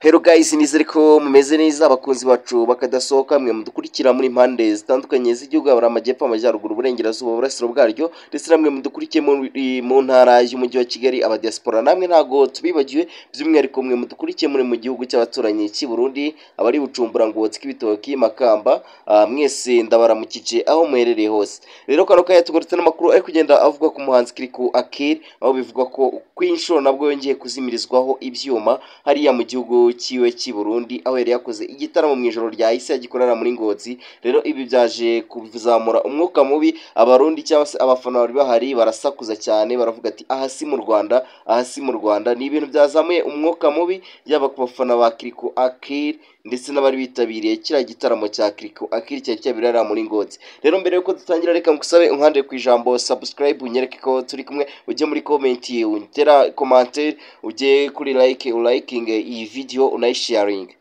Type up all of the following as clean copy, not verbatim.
Hello guys, nizere ko mumeze neza abakunzi bacu bakadasohoka mwe mudukurikira muri impande zitandukanye z'igihugu abari amajyepfo amajyaruguru uburengerazuba burasiro bwaryo ndetse namwe mudukurikiye mu ntara y'umujyi wa Kigali abadiaspora namwe ntago tubibagiwe by'umwihariko mwe mudukurikiye muri mu gihugu cy'abaturanyi cy'i Burundi abari Bujumbura ngo Ibitoki Makamba mwese ndabaramukije aho muherereye hose. Rero kano kaya tugarutse n'amakuru ari kugenda avuga ku muhanzi Kiriku Akili aho bivugwa ko kwinshuro nabwo yongeye kuzimirizwaho ibyuma hariya mu gihugu kiwe cy'i Burundi aho yari yakoze igitaramo mu ijoro rya isi yagikorera muri Ngozi. Rero ibi byaje kuzamura umwuka mubi abarundi cyangwa se abafana bari bahari barasakuza cyane baravuga ati aha si mu Rwanda, aha si mu Rwanda. Ni ibintu byazamuye umwuka mubi yaba ku bafana ba Kiriku Akili ndetse n'abari bitabiriye kiriya gitaramo cya Kiriku Akili cyari cyabereye muri Ngozi. Rero mbere yuko dutangira reka ngusabe unkande ku ijambo subscribe unyereke ko turi kumwe, ujye muri comment utera commentaire, ujye kuri ulayikinge iyi video unayisharinga.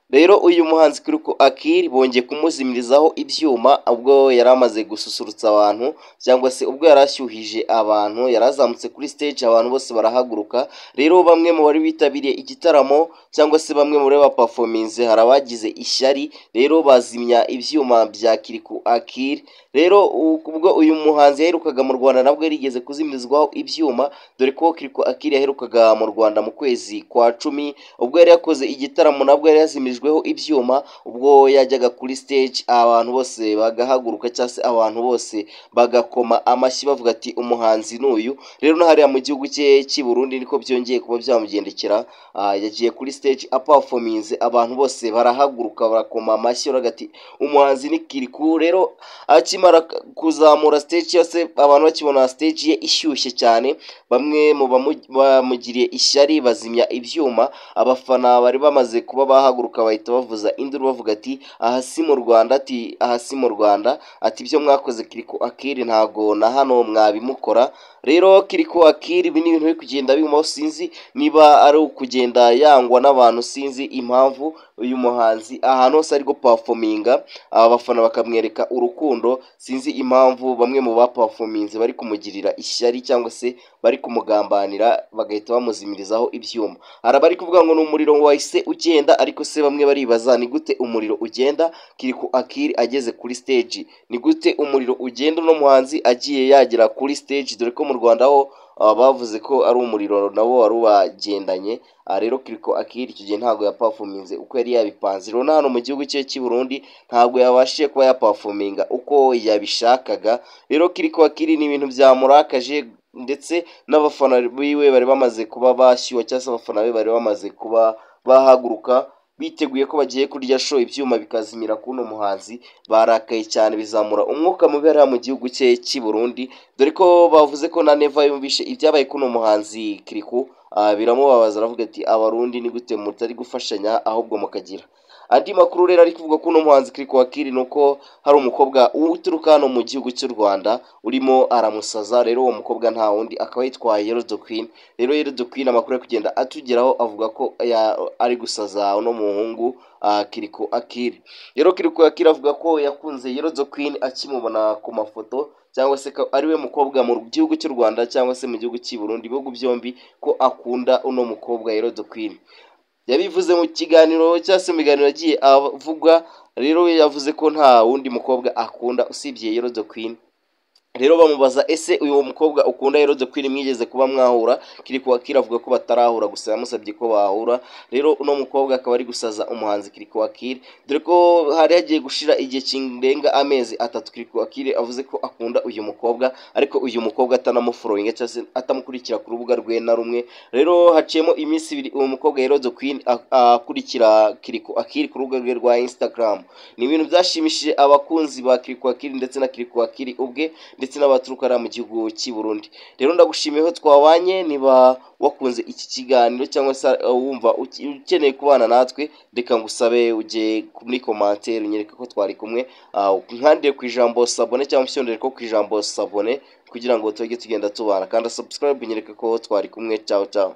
Rero uyu muhanzi Kiriku Akili bongeye kumuzimirizaho ibyuma ubwo yari amaze gususurutsa abantu cyangwa se ubwo yarashyuhije abantu, yarazamutse kuri stage abantu bose barahaguruka. Rero bamwe mu bari bitabiriye igitaramo cyangwa se bamwe muri ba performance hari abagize ishyari rero bazimya ibyuma bya Kiriku Akili. Rero ubwo uyu muhanzi yaherukaga mu Rwanda nabwo yarigeze kuzimirizwaho ibyuma, dore ko Kiriku Akili yaherukaga mu Rwanda mu kwezi kwa 10 ubwo yari yakoze igitaramo nabwo yari yazimirijweho ibyuma. Ubwo yajyaga kuri stage abantu bose bagahaguruka cyangwa se abantu bose bagakoma amashyi bavuga ati umuhanzi n'uyu. Rero no hariya mu gihugu cye cy'i Burundi niko byongeye kuba byamugendekera. Yagiye kuri stage aperformance abantu bose barahaguruka barakoma amashyi baravuga ati umuhanzi ni Kiriku. Rero akimara kuzamura stage yose abantu bakibona stage ye ishyushye cyane, bamwe mu bamugiriye ishyari bazimya ibyuma. Abafana bari bamaze kuba bahaguruka bahita bavuza induru bavuga ati aha si mu Rwanda, ati aha si mu Rwanda, ati ibyo mwakoze Kiriku Akili ntago na hano mwabimukora. Rero Kiriku Akili ibi ni ibintu biri kugenda bimuho, sinzi niba ari ukugenda yangwa n'abantu, sinzi impamvu uyu muhanzi ahantu hose ari performinga abafana bakamwereka urukundo, sinzi impamvu bamwe mu ba performance bari kumugirira ishyari cyangwa se bari kumugambanira bagahita bamuzimirizaho ibyuma. Hari abari kuvuga ngo ni umuriro wahise ugenda, ariko se bamwe baribaza ni gute umuriro ugenda Kiriku Akili ageze kuri stage? Ni gute umuriro ugenda uno muhanzi agiye yagera kuri stage, dore ko mu Rwanda ho bavuze ko ari umuriro nabo wari ubagendanye. Rero Kiriku Akili icyo gihe ntabwo yaperforminze uko yari yabipanze. Rero hano mu gihugu cye cy'i Burundi ntabwo yabashije kuba yaperforminga uko yabishakaga. Rero Kiriku Akili ni ibintu byamurakaje ndetse n'abafana biwe bari bamaze kuba bashyuha cyangwa se abafana be bari bamaze kuba bahaguruka biteguye ko bagiye kurya show, ibyuma bikazimira kuno muhanzi. Barakaye cyane bizamura umwuka mubi hariya mu gihugu cye cy'i Burundi, dore ko bavuze ko na Neva yumvishe ibyabaye kuno muhanzi Kiriku biramubabaza, aravuga ati abarundi ni gute mutari gufashanya ahubwo mukagira. Andi makuru rero ari kuvuga ko uno muhanzi Kiriku Akili nuko hari umukobwa uturuka hano mu gihugu cy'u Rwanda urimo aramusaza. Rero uwo mukobwa nta wundi akaba yitwa Yellow the Queen. Rero Yellow the Queen amakuru ari kugenda atugeraho avuga ko ari gusaza uno muhungu Kiriku Akili. Rero Kiriku Akili avuga ko yakunze Yellow the Queen akimubona ku mafoto, cyangwa se ko ari we mukobwa mu gihugu cy'u Rwanda cyangwa se mu gihugu cy'i Burundi, ibihugu byombi ko akunda uno mukobwa Yellow the Queen. Yabivuze mu kiganiro cyangwa se mu biganiro yagiye avuga. Rero yavuze ko nta wundi mukobwa akunda usibye Yellow the Queen. Rero bamubaza ese uyu mukobwa ukunda Yellow the Queen mwigeze kuba mwahura? Kiriku Akili avuga ko batarahura, gusa yamusabye ko bahura. Rero uno mukobwa akaba ari gusaza umuhanzi Kiriku Akili, dore ko hari hagiye gushira igihe kirenga amezi 3 Kiriku Akili avuze ko akunda uyu mukobwa, ariko uyu mukobwa atanamufollowinga cyangwa se atamukurikira ku rubuga rwe na rumwe. Rero haciyemo iminsi 2 uwo mukobwa Yellow the Queen akurikira Kiriku Akili ku rubuga rwe rwa Instagram. Ni ibintu byashimishije abakunzi ba Kiriku Akili ndetse na Kiriku Akili ubwe ndetse n'abaturuka mu gihugu cy'i Burundi. Rero ndagushimiye ko twabanye. Niba wakunze iki kiganiro cyangwa se wumva ukeneye kubana natwe, reka ngusabe ujye muri commentaire unyereke ko twari kumwe, nkandire ku ijambo sabone cyangwa usyondere ko ku ijambo sabone kugira ngo tujye tugenda tubana, kandi subscribe unyereke ko twari kumwe. Ciao ciao.